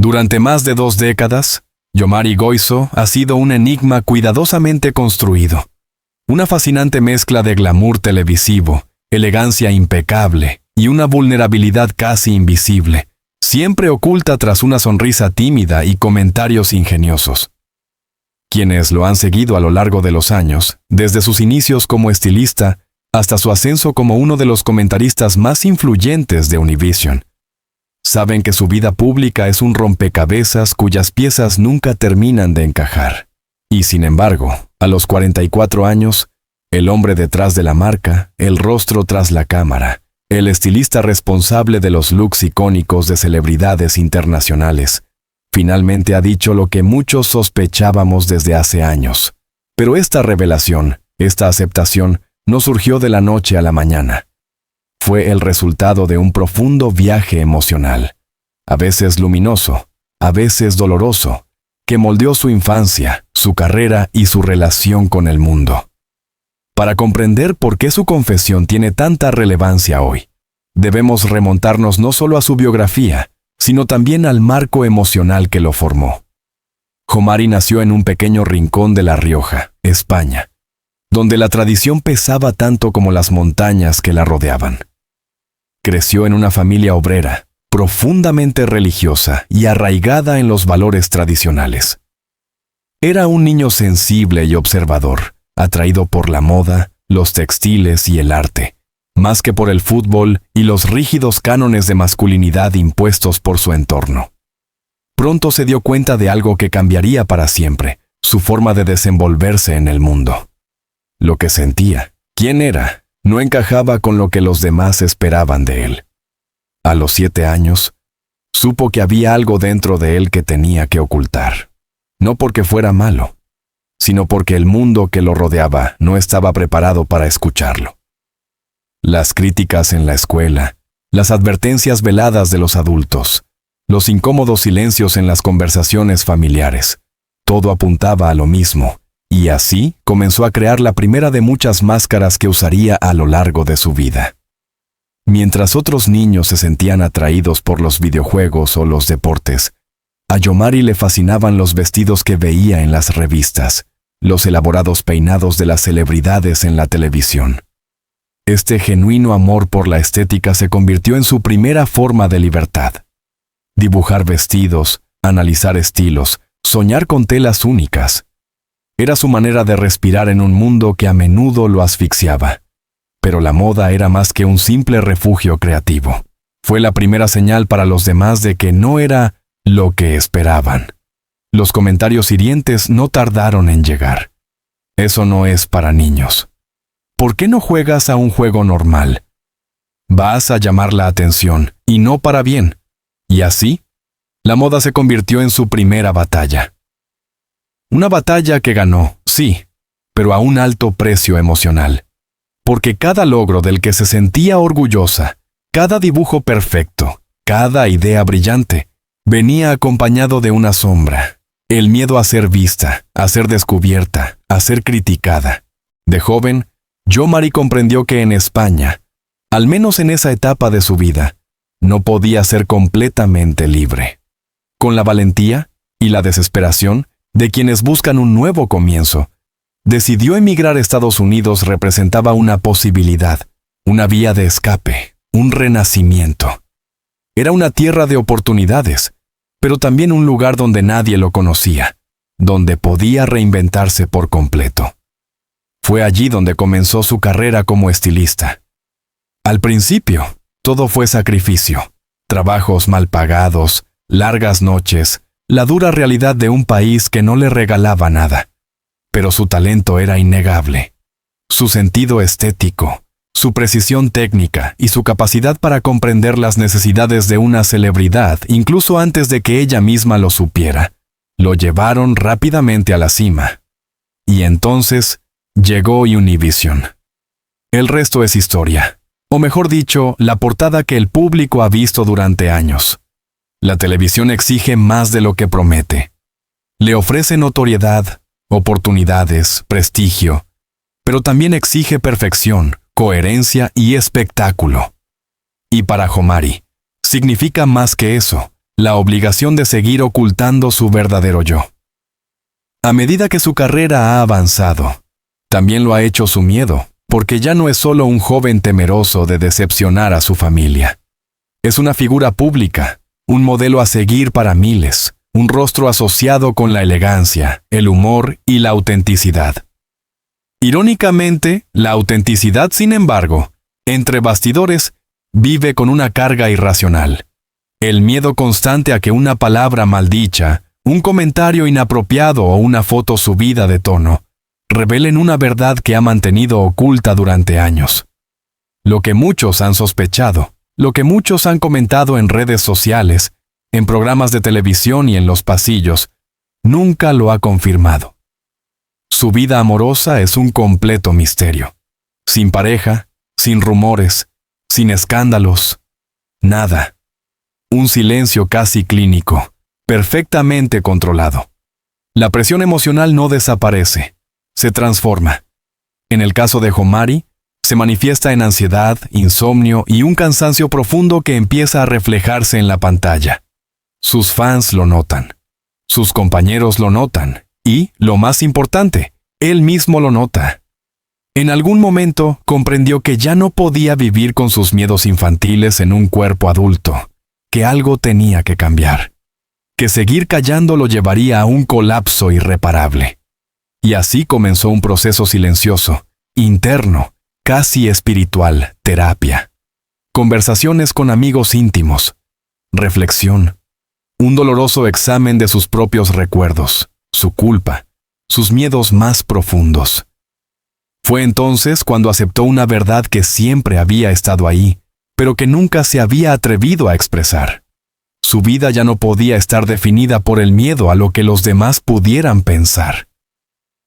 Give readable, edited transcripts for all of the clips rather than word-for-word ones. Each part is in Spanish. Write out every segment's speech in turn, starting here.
Durante más de 2 décadas, Yomari Goizo ha sido un enigma cuidadosamente construido. Una fascinante mezcla de glamour televisivo, elegancia impecable y una vulnerabilidad casi invisible, siempre oculta tras una sonrisa tímida y comentarios ingeniosos. Quienes lo han seguido a lo largo de los años, desde sus inicios como estilista hasta su ascenso como uno de los comentaristas más influyentes de Univision, saben que su vida pública es un rompecabezas cuyas piezas nunca terminan de encajar. Y sin embargo, a los 44 años, el hombre detrás de la marca, el rostro tras la cámara, el estilista responsable de los looks icónicos de celebridades internacionales, finalmente ha dicho lo que muchos sospechábamos desde hace años. Pero esta revelación, esta aceptación, no surgió de la noche a la mañana. Fue el resultado de un profundo viaje emocional, a veces luminoso, a veces doloroso, que moldeó su infancia, su carrera y su relación con el mundo. Para comprender por qué su confesión tiene tanta relevancia hoy, debemos remontarnos no solo a su biografía, sino también al marco emocional que lo formó. Yomari nació en un pequeño rincón de La Rioja, España, donde la tradición pesaba tanto como las montañas que la rodeaban. Creció en una familia obrera, profundamente religiosa y arraigada en los valores tradicionales. Era un niño sensible y observador, atraído por la moda, los textiles y el arte, más que por el fútbol y los rígidos cánones de masculinidad impuestos por su entorno. Pronto se dio cuenta de algo que cambiaría para siempre, su forma de desenvolverse en el mundo. Lo que sentía, quién era, no encajaba con lo que los demás esperaban de él. A los 7 años, supo que había algo dentro de él que tenía que ocultar. No porque fuera malo, sino porque el mundo que lo rodeaba no estaba preparado para escucharlo. Las críticas en la escuela, las advertencias veladas de los adultos, los incómodos silencios en las conversaciones familiares, todo apuntaba a lo mismo. Y así comenzó a crear la primera de muchas máscaras que usaría a lo largo de su vida. Mientras otros niños se sentían atraídos por los videojuegos o los deportes, a Yomari le fascinaban los vestidos que veía en las revistas, los elaborados peinados de las celebridades en la televisión. Este genuino amor por la estética se convirtió en su primera forma de libertad. Dibujar vestidos, analizar estilos, soñar con telas únicas. Era su manera de respirar en un mundo que a menudo lo asfixiaba. Pero la moda era más que un simple refugio creativo. Fue la primera señal para los demás de que no era lo que esperaban. Los comentarios hirientes no tardaron en llegar. Eso no es para niños. ¿Por qué no juegas a un juego normal? Vas a llamar la atención, y no para bien. Y así, la moda se convirtió en su primera batalla. Una batalla que ganó, sí, pero a un alto precio emocional. Porque cada logro del que se sentía orgullosa, cada dibujo perfecto, cada idea brillante, venía acompañado de una sombra. El miedo a ser vista, a ser descubierta, a ser criticada. De joven, Yomari comprendió que en España, al menos en esa etapa de su vida, no podía ser completamente libre. Con la valentía y la desesperación de quienes buscan un nuevo comienzo, decidió emigrar a Estados Unidos representaba una posibilidad, una vía de escape, un renacimiento. Era una tierra de oportunidades, pero también un lugar donde nadie lo conocía, donde podía reinventarse por completo. Fue allí donde comenzó su carrera como estilista. Al principio, todo fue sacrificio, trabajos mal pagados, largas noches, la dura realidad de un país que no le regalaba nada. Pero su talento era innegable. Su sentido estético, su precisión técnica y su capacidad para comprender las necesidades de una celebridad, incluso antes de que ella misma lo supiera, lo llevaron rápidamente a la cima. Y entonces llegó Univision. El resto es historia, o mejor dicho, la portada que el público ha visto durante años. La televisión exige más de lo que promete. Le ofrece notoriedad, oportunidades, prestigio, pero también exige perfección, coherencia y espectáculo. Y para Yomari, significa más que eso. la obligación de seguir ocultando su verdadero yo. A medida que su carrera ha avanzado, también lo ha hecho su miedo, porque ya no es solo un joven temeroso de decepcionar a su familia. Es una figura pública, un modelo a seguir para miles, un rostro asociado con la elegancia, el humor y la autenticidad. Irónicamente, la autenticidad, sin embargo, entre bastidores, vive con una carga irracional. El miedo constante a que una palabra maldicha, un comentario inapropiado o una foto subida de tono revelen una verdad que ha mantenido oculta durante años. Lo que muchos han sospechado, lo que muchos han comentado en redes sociales, en programas de televisión y en los pasillos, nunca lo ha confirmado. Su vida amorosa es un completo misterio. Sin pareja, sin rumores, sin escándalos, nada. Un silencio casi clínico, perfectamente controlado. La presión emocional no desaparece, se transforma. En el caso de Jomari, se manifiesta en ansiedad, insomnio y un cansancio profundo que empieza a reflejarse en la pantalla. Sus fans lo notan, sus compañeros lo notan y, lo más importante, él mismo lo nota. En algún momento comprendió que ya no podía vivir con sus miedos infantiles en un cuerpo adulto, que algo tenía que cambiar, que seguir callando lo llevaría a un colapso irreparable. Y así comenzó un proceso silencioso, interno, casi espiritual, terapia. Conversaciones con amigos íntimos, reflexión, un doloroso examen de sus propios recuerdos, su culpa, sus miedos más profundos. Fue entonces cuando aceptó una verdad que siempre había estado ahí, pero que nunca se había atrevido a expresar. Su vida ya no podía estar definida por el miedo a lo que los demás pudieran pensar.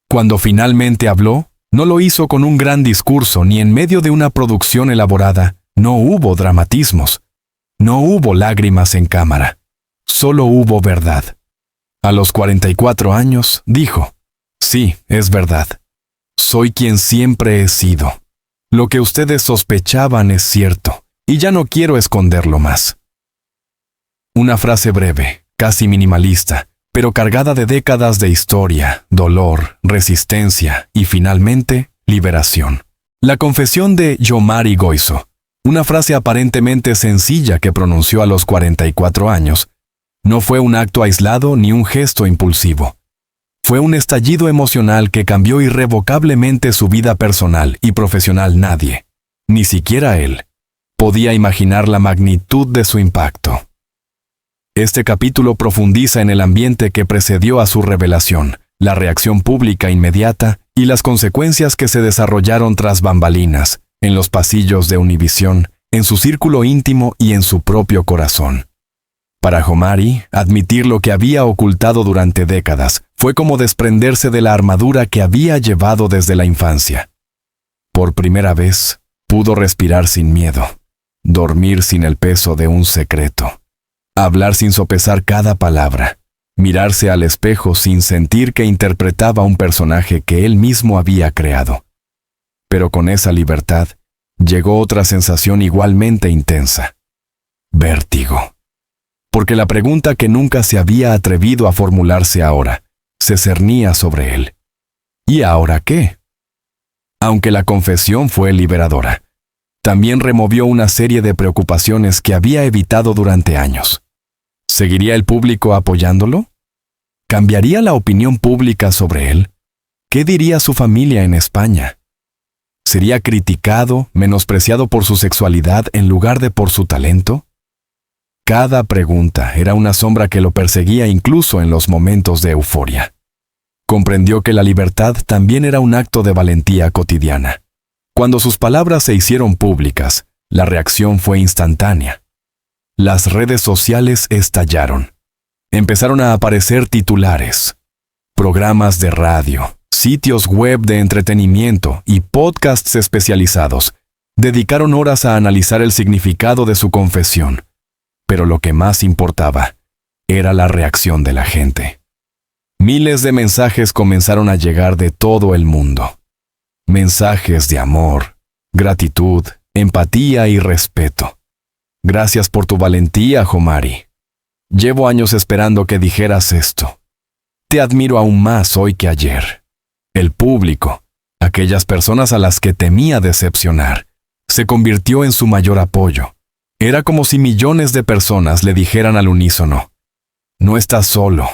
Cuando finalmente habló, no lo hizo con un gran discurso ni en medio de una producción elaborada. No hubo dramatismos. No hubo lágrimas en cámara. Solo hubo verdad. A los 44 años, dijo: sí, es verdad. Soy quien siempre he sido. Lo que ustedes sospechaban es cierto, y ya no quiero esconderlo más. Una frase breve, casi minimalista, pero cargada de décadas de historia, dolor, resistencia y, finalmente, liberación. La confesión de Yomari Goizo, una frase aparentemente sencilla que pronunció a los 44 años, no fue un acto aislado ni un gesto impulsivo. Fue un estallido emocional que cambió irrevocablemente su vida personal y profesional. Nadie, ni siquiera él, podía imaginar la magnitud de su impacto. Este capítulo profundiza en el ambiente que precedió a su revelación, la reacción pública inmediata y las consecuencias que se desarrollaron tras bambalinas, en los pasillos de Univisión, en su círculo íntimo y en su propio corazón. Para Jomari, admitir lo que había ocultado durante décadas fue como desprenderse de la armadura que había llevado desde la infancia. Por primera vez, pudo respirar sin miedo, dormir sin el peso de un secreto, hablar sin sopesar cada palabra, mirarse al espejo sin sentir que interpretaba un personaje que él mismo había creado. Pero con esa libertad, llegó otra sensación igualmente intensa: vértigo. Porque la pregunta que nunca se había atrevido a formularse ahora, se cernía sobre él. ¿Y ahora qué? Aunque la confesión fue liberadora, también removió una serie de preocupaciones que había evitado durante años. ¿Seguiría el público apoyándolo? ¿Cambiaría la opinión pública sobre él? ¿Qué diría su familia en España? ¿Sería criticado, menospreciado por su sexualidad en lugar de por su talento? Cada pregunta era una sombra que lo perseguía incluso en los momentos de euforia. Comprendió que la libertad también era un acto de valentía cotidiana. Cuando sus palabras se hicieron públicas, la reacción fue instantánea. Las redes sociales estallaron. Empezaron a aparecer titulares, programas de radio, sitios web de entretenimiento y podcasts especializados dedicaron horas a analizar el significado de su confesión. Pero lo que más importaba era la reacción de la gente. Miles de mensajes comenzaron a llegar de todo el mundo. Mensajes de amor, gratitud, empatía y respeto. Gracias por tu valentía, Jomari. llevo años esperando que dijeras esto. Te admiro aún más hoy que ayer. El público, aquellas personas a las que temía decepcionar, se convirtió en su mayor apoyo. Era como si millones de personas le dijeran al unísono: no estás solo.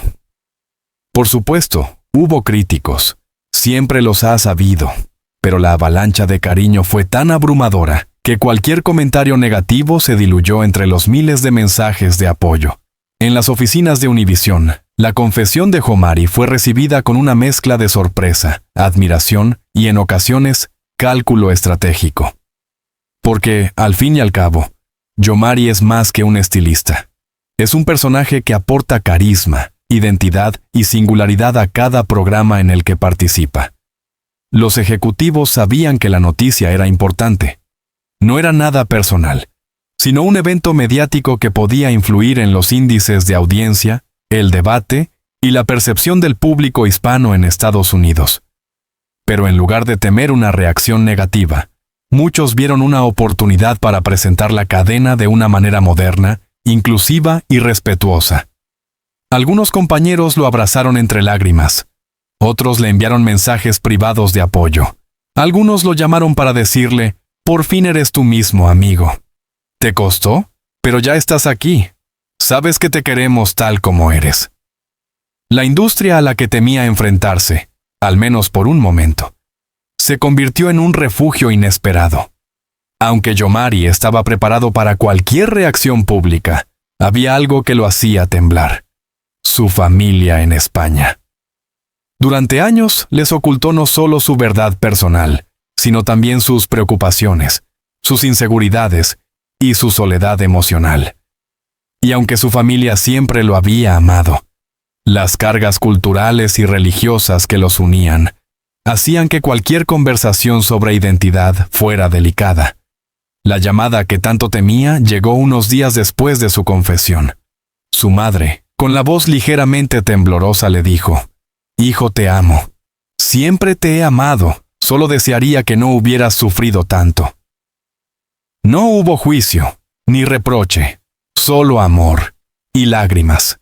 Por supuesto, hubo críticos. Siempre los ha habido. Pero la avalancha de cariño fue tan abrumadora que cualquier comentario negativo se diluyó entre los miles de mensajes de apoyo. En las oficinas de Univisión, la confesión de Jomari fue recibida con una mezcla de sorpresa, admiración y, en ocasiones, cálculo estratégico. Porque, al fin y al cabo, Jomari es más que un estilista. Es un personaje que aporta carisma, identidad y singularidad a cada programa en el que participa. Los ejecutivos sabían que la noticia era importante. No era nada personal, sino un evento mediático que podía influir en los índices de audiencia, el debate y la percepción del público hispano en Estados Unidos. Pero en lugar de temer una reacción negativa, muchos vieron una oportunidad para presentar la cadena de una manera moderna, inclusiva y respetuosa. Algunos compañeros lo abrazaron entre lágrimas. Otros le enviaron mensajes privados de apoyo. Algunos lo llamaron para decirle: por fin eres tú mismo, amigo. ¿Te costó? Pero ya estás aquí. Sabes que te queremos tal como eres. La industria a la que temía enfrentarse, al menos por un momento, se convirtió en un refugio inesperado. Aunque Jomari estaba preparado para cualquier reacción pública, había algo que lo hacía temblar: su familia en España. Durante años les ocultó no solo su verdad personal, sino también sus preocupaciones, sus inseguridades y su soledad emocional. Y aunque su familia siempre lo había amado, las cargas culturales y religiosas que los unían hacían que cualquier conversación sobre identidad fuera delicada. La llamada que tanto temía llegó unos días después de su confesión. Su madre, con la voz ligeramente temblorosa, le dijo: «Hijo, te amo. Siempre te he amado. Solo desearía que no hubieras sufrido tanto». No hubo juicio, ni reproche, solo amor y lágrimas.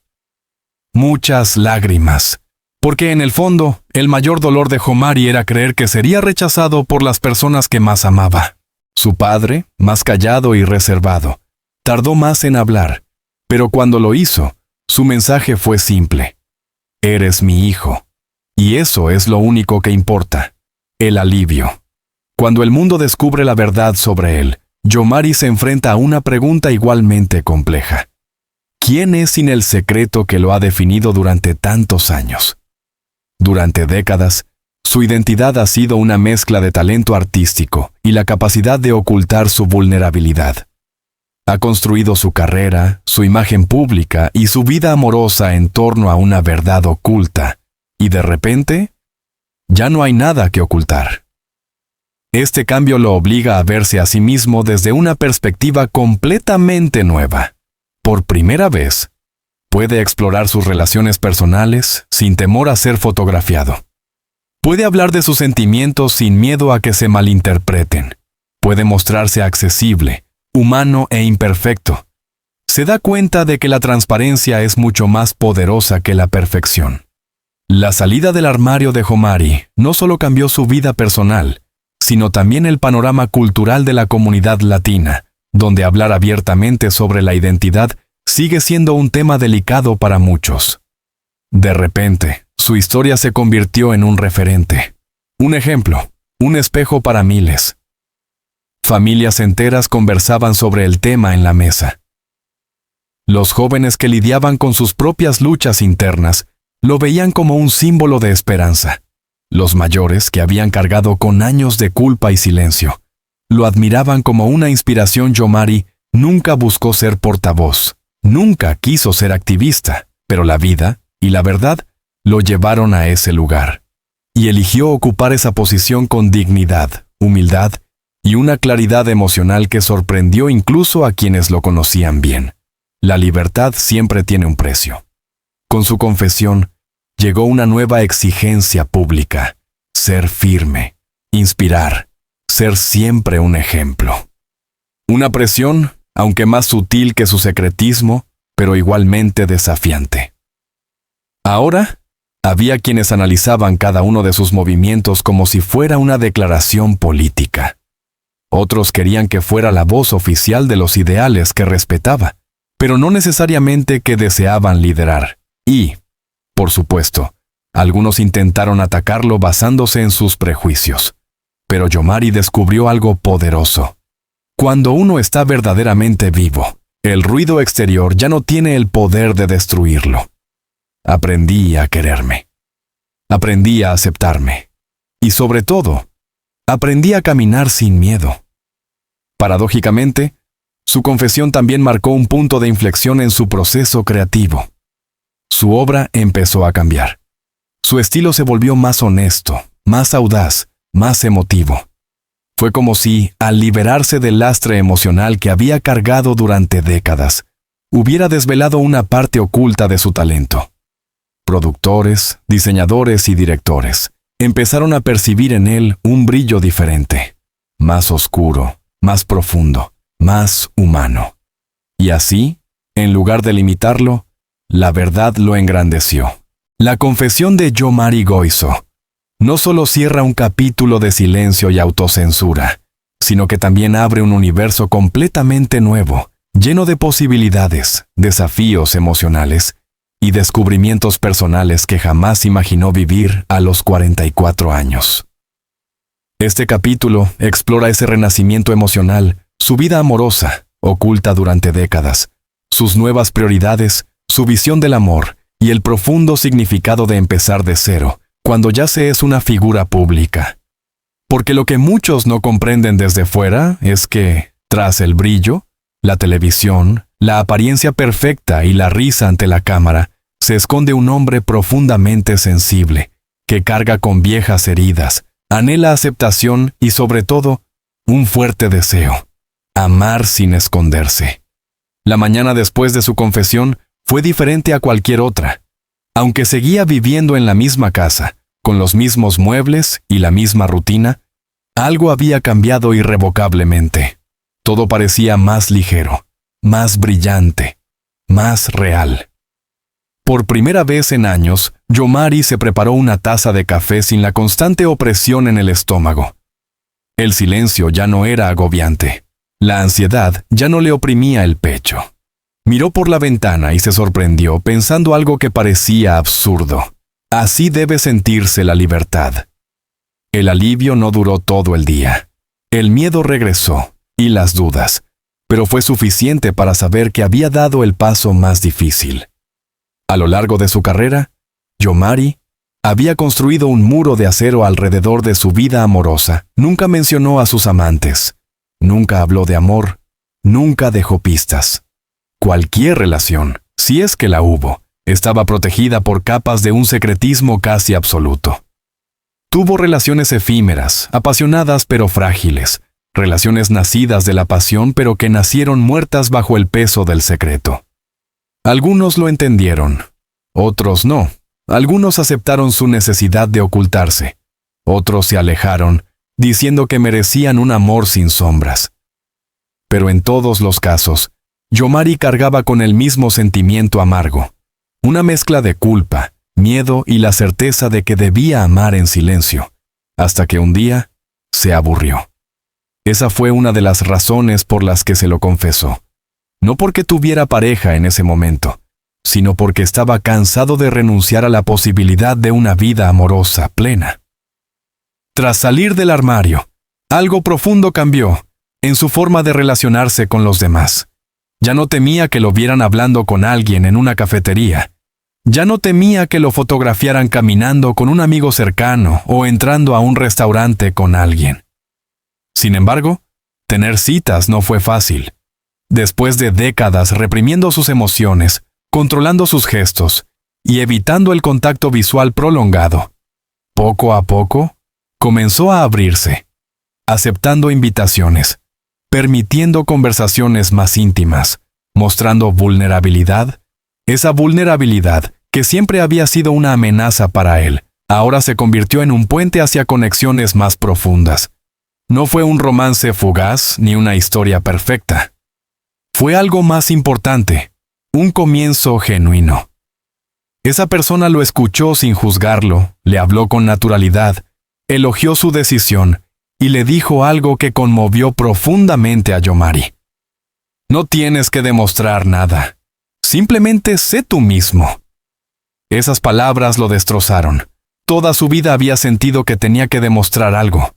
Muchas lágrimas, porque en el fondo, el mayor dolor de Jomari era creer que sería rechazado por las personas que más amaba. Su padre, más callado y reservado, tardó más en hablar, pero cuando lo hizo, su mensaje fue simple: «Eres mi hijo». Y eso es lo único que importa, el alivio. Cuando el mundo descubre la verdad sobre él, Jomari se enfrenta a una pregunta igualmente compleja. ¿Quién es sin el secreto que lo ha definido durante tantos años? Durante décadas, su identidad ha sido una mezcla de talento artístico y la capacidad de ocultar su vulnerabilidad. Ha construido su carrera, su imagen pública y su vida amorosa en torno a una verdad oculta, y de repente, ya no hay nada que ocultar. Este cambio lo obliga a verse a sí mismo desde una perspectiva completamente nueva. Por primera vez, puede explorar sus relaciones personales sin temor a ser fotografiado. Puede hablar de sus sentimientos sin miedo a que se malinterpreten. Puede mostrarse accesible, humano e imperfecto. Se da cuenta de que la transparencia es mucho más poderosa que la perfección. La salida del armario de Jomari no solo cambió su vida personal, sino también el panorama cultural de la comunidad latina, donde hablar abiertamente sobre la identidad sigue siendo un tema delicado para muchos. De repente, su historia se convirtió en un referente, un ejemplo, un espejo para miles. Familias enteras conversaban sobre el tema en la mesa. Los jóvenes que lidiaban con sus propias luchas internas lo veían como un símbolo de esperanza. Los mayores, que habían cargado con años de culpa y silencio, lo admiraban como una inspiración. Jomari nunca buscó ser portavoz, nunca quiso ser activista, pero la vida y la verdad lo llevaron a ese lugar. Y eligió ocupar esa posición con dignidad, humildad y una claridad emocional que sorprendió incluso a quienes lo conocían bien. La libertad siempre tiene un precio. Con su confesión, llegó una nueva exigencia pública: ser firme, inspirar, ser siempre un ejemplo. Una presión, aunque más sutil que su secretismo, pero igualmente desafiante. Ahora, había quienes analizaban cada uno de sus movimientos como si fuera una declaración política. Otros querían que fuera la voz oficial de los ideales que respetaba, pero no necesariamente que deseaban liderar. Y, por supuesto, algunos intentaron atacarlo basándose en sus prejuicios. Pero Yomari descubrió algo poderoso. Cuando uno está verdaderamente vivo, el ruido exterior ya no tiene el poder de destruirlo. Aprendí a quererme. Aprendí a aceptarme. Y sobre todo, aprendí a caminar sin miedo. Paradójicamente, su confesión también marcó un punto de inflexión en su proceso creativo. Su obra empezó a cambiar. Su estilo se volvió más honesto, más audaz, más emotivo. Fue como si, al liberarse del lastre emocional que había cargado durante décadas, hubiera desvelado una parte oculta de su talento. Productores, diseñadores y directores empezaron a percibir en él un brillo diferente, más oscuro, más profundo, más humano. Y así, en lugar de limitarlo, la verdad lo engrandeció. La confesión de Yomari Goizo no solo cierra un capítulo de silencio y autocensura, sino que también abre un universo completamente nuevo, lleno de posibilidades, desafíos emocionales y descubrimientos personales que jamás imaginó vivir a los 44 años. Este capítulo explora ese renacimiento emocional, su vida amorosa, oculta durante décadas, sus nuevas prioridades, su visión del amor y el profundo significado de empezar de cero, cuando ya se es una figura pública. Porque lo que muchos no comprenden desde fuera es que, tras el brillo, la televisión, la apariencia perfecta y la risa ante la cámara, se esconde un hombre profundamente sensible, que carga con viejas heridas, anhela aceptación y, sobre todo, un fuerte deseo: amar sin esconderse. La mañana después de su confesión fue diferente a cualquier otra. Aunque seguía viviendo en la misma casa, con los mismos muebles y la misma rutina, algo había cambiado irrevocablemente. Todo parecía más ligero, más brillante, más real. Por primera vez en años, Yomari se preparó una taza de café sin la constante opresión en el estómago. El silencio ya no era agobiante. La ansiedad ya no le oprimía el pecho. Miró por la ventana y se sorprendió pensando algo que parecía absurdo. Así debe sentirse la libertad. El alivio no duró todo el día. El miedo regresó, y las dudas, pero fue suficiente para saber que había dado el paso más difícil. A lo largo de su carrera, Yomari había construido un muro de acero alrededor de su vida amorosa. Nunca mencionó a sus amantes. Nunca habló de amor. Nunca dejó pistas. Cualquier relación, si es que la hubo, estaba protegida por capas de un secretismo casi absoluto. Tuvo relaciones efímeras, apasionadas pero frágiles, relaciones nacidas de la pasión pero que nacieron muertas bajo el peso del secreto. Algunos lo entendieron, otros no. Algunos aceptaron su necesidad de ocultarse, otros se alejaron, diciendo que merecían un amor sin sombras. Pero en todos los casos, Yomari cargaba con el mismo sentimiento amargo, una mezcla de culpa, miedo y la certeza de que debía amar en silencio, hasta que un día se aburrió. Esa fue una de las razones por las que se lo confesó. No porque tuviera pareja en ese momento, sino porque estaba cansado de renunciar a la posibilidad de una vida amorosa plena. Tras salir del armario, algo profundo cambió en su forma de relacionarse con los demás. Ya no temía que lo vieran hablando con alguien en una cafetería. Ya no temía que lo fotografiaran caminando con un amigo cercano o entrando a un restaurante con alguien. Sin embargo, tener citas no fue fácil. Después de décadas reprimiendo sus emociones, controlando sus gestos y evitando el contacto visual prolongado, poco a poco, comenzó a abrirse, aceptando invitaciones, permitiendo conversaciones más íntimas, mostrando vulnerabilidad. Esa vulnerabilidad, que siempre había sido una amenaza para él, ahora se convirtió en un puente hacia conexiones más profundas. No fue un romance fugaz ni una historia perfecta. Fue algo más importante, Un comienzo genuino. Esa persona lo escuchó sin juzgarlo, le habló con naturalidad, elogió su decisión y le dijo algo que conmovió profundamente a Yomari. No tienes que demostrar nada. Simplemente sé tú mismo. Esas palabras lo destrozaron. Toda su vida había sentido que tenía que demostrar algo.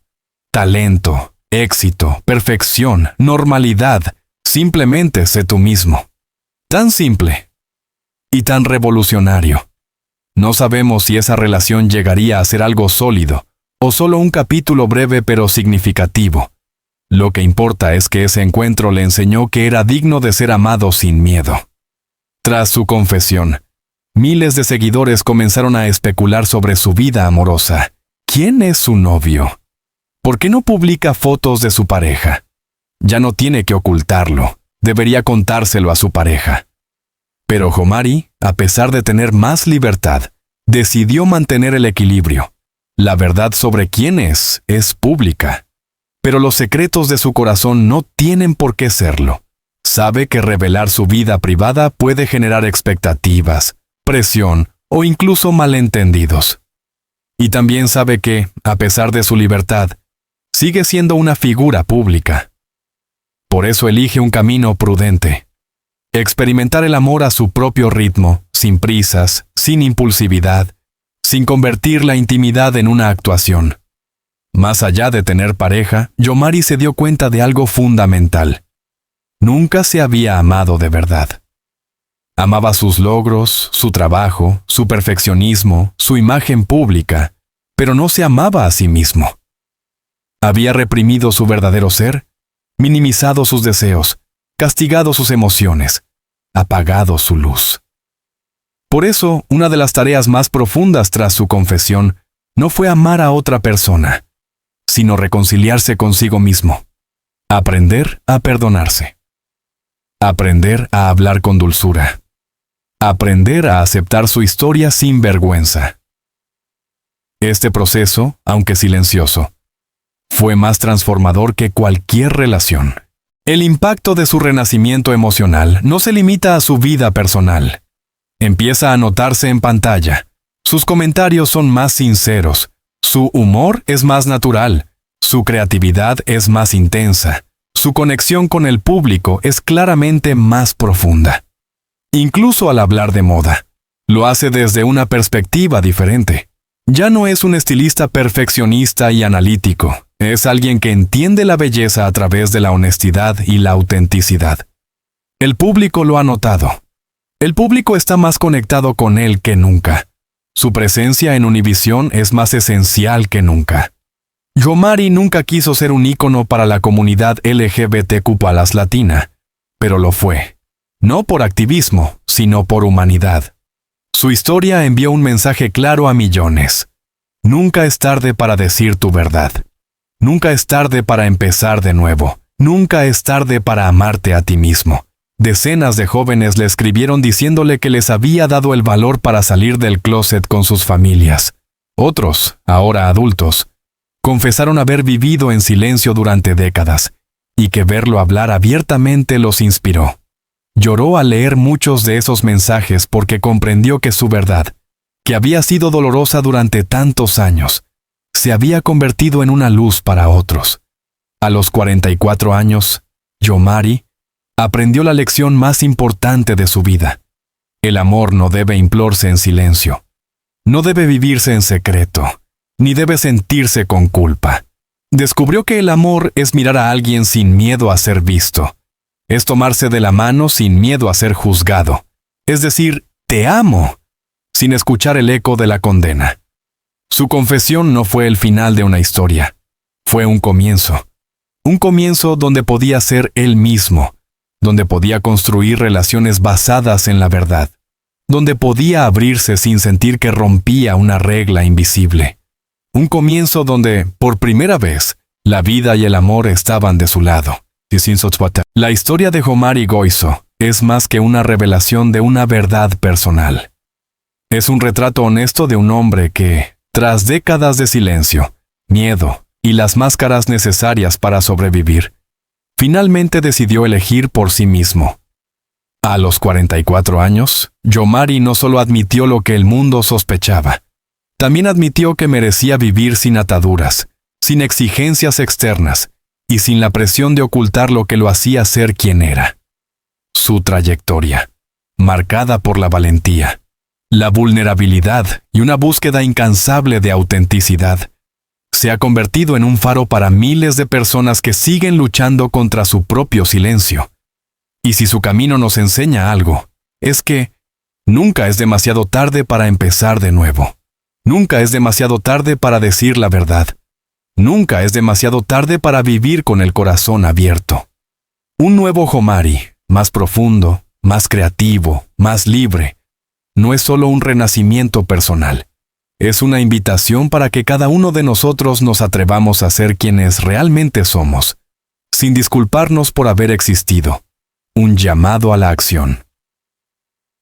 Talento, éxito, perfección, normalidad. Simplemente sé tú mismo. Tan simple y tan revolucionario. No sabemos si esa relación llegaría a ser algo sólido o solo un capítulo breve pero significativo. Lo que importa es que ese encuentro le enseñó que era digno de ser amado sin miedo. Tras su confesión, miles de seguidores comenzaron a especular sobre su vida amorosa. ¿Quién es su novio? ¿Por qué no publica fotos de su pareja? Ya no tiene que ocultarlo. Debería contárselo a su pareja. Pero Yomari, a pesar de tener más libertad, decidió mantener el equilibrio. La verdad sobre quién es pública. Pero los secretos de su corazón no tienen por qué serlo. Sabe que revelar su vida privada puede generar expectativas, presión o incluso malentendidos. Y también sabe que, a pesar de su libertad, sigue siendo una figura pública. Por eso elige un camino prudente. Experimentar el amor a su propio ritmo, sin prisas, sin impulsividad, sin convertir la intimidad en una actuación. Más allá de tener pareja, Yomari se dio cuenta de algo fundamental. Nunca se había amado de verdad. Amaba sus logros, su trabajo, su perfeccionismo, su imagen pública, pero no se amaba a sí mismo. Había reprimido su verdadero ser, minimizado sus deseos, castigado sus emociones, apagado su luz. Por eso, una de las tareas más profundas tras su confesión no fue amar a otra persona, sino reconciliarse consigo mismo. Aprender a perdonarse. Aprender a hablar con dulzura. Aprender a aceptar su historia sin vergüenza. Este proceso, aunque silencioso, fue más transformador que cualquier relación. El impacto de su renacimiento emocional no se limita a su vida personal. Empieza a notarse en pantalla. Sus comentarios son más sinceros. Su humor es más natural. Su creatividad es más intensa. Su conexión con el público es claramente más profunda. Incluso al hablar de moda, lo hace desde una perspectiva diferente. Ya no es un estilista perfeccionista y analítico. Es alguien que entiende la belleza a través de la honestidad y la autenticidad. El público lo ha notado. El público está más conectado con él que nunca. Su presencia en Univisión es más esencial que nunca. Yomari nunca quiso ser un ícono para la comunidad LGBTQ+ latina, pero lo fue. No por activismo, sino por humanidad. Su historia envió un mensaje claro a millones. Nunca es tarde para decir tu verdad. Nunca es tarde para empezar de nuevo. Nunca es tarde para amarte a ti mismo. Decenas de jóvenes le escribieron diciéndole que les había dado el valor para salir del closet con sus familias. Otros, ahora adultos, confesaron haber vivido en silencio durante décadas y que verlo hablar abiertamente los inspiró. Lloró al leer muchos de esos mensajes porque comprendió que su verdad, que había sido dolorosa durante tantos años, se había convertido en una luz para otros. A los 44 años, Yomari aprendió la lección más importante de su vida. El amor no debe implorarse en silencio. No debe vivirse en secreto, ni debe sentirse con culpa. Descubrió que el amor es mirar a alguien sin miedo a ser visto. Es tomarse de la mano sin miedo a ser juzgado. Es decir, te amo, sin escuchar el eco de la condena. Su confesión no fue el final de una historia. Fue un comienzo. Un comienzo donde podía ser él mismo, donde podía construir relaciones basadas en la verdad, donde podía abrirse sin sentir que rompía una regla invisible. Un comienzo donde, por primera vez, la vida y el amor estaban de su lado. La historia de Yomari Goizo es más que una revelación de una verdad personal. Es un retrato honesto de un hombre que, tras décadas de silencio, miedo y las máscaras necesarias para sobrevivir, finalmente decidió elegir por sí mismo. A los 44 años, Yomari no solo admitió lo que el mundo sospechaba, también admitió que merecía vivir sin ataduras, sin exigencias externas y sin la presión de ocultar lo que lo hacía ser quien era. Su trayectoria, marcada por la valentía, la vulnerabilidad y una búsqueda incansable de autenticidad, se ha convertido en un faro para miles de personas que siguen luchando contra su propio silencio. Y si su camino nos enseña algo, es que nunca es demasiado tarde para empezar de nuevo. Nunca es demasiado tarde para decir la verdad. Nunca es demasiado tarde para vivir con el corazón abierto. Un nuevo Yomari, más profundo, más creativo, más libre, no es solo un renacimiento personal. Es una invitación para que cada uno de nosotros nos atrevamos a ser quienes realmente somos, sin disculparnos por haber existido. Un llamado a la acción.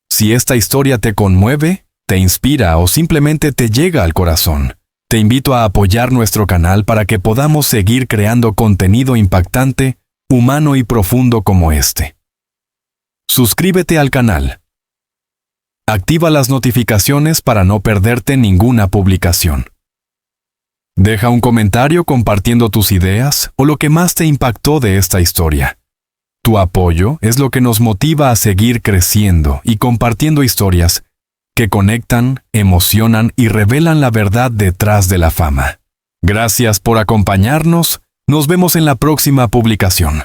Si esta historia te conmueve, te inspira o simplemente te llega al corazón, te invito a apoyar nuestro canal para que podamos seguir creando contenido impactante, humano y profundo como este. Suscríbete al canal. Activa las notificaciones para no perderte ninguna publicación. Deja un comentario compartiendo tus ideas o lo que más te impactó de esta historia. Tu apoyo es lo que nos motiva a seguir creciendo y compartiendo historias que conectan, emocionan y revelan la verdad detrás de la fama. Gracias por acompañarnos. Nos vemos en la próxima publicación.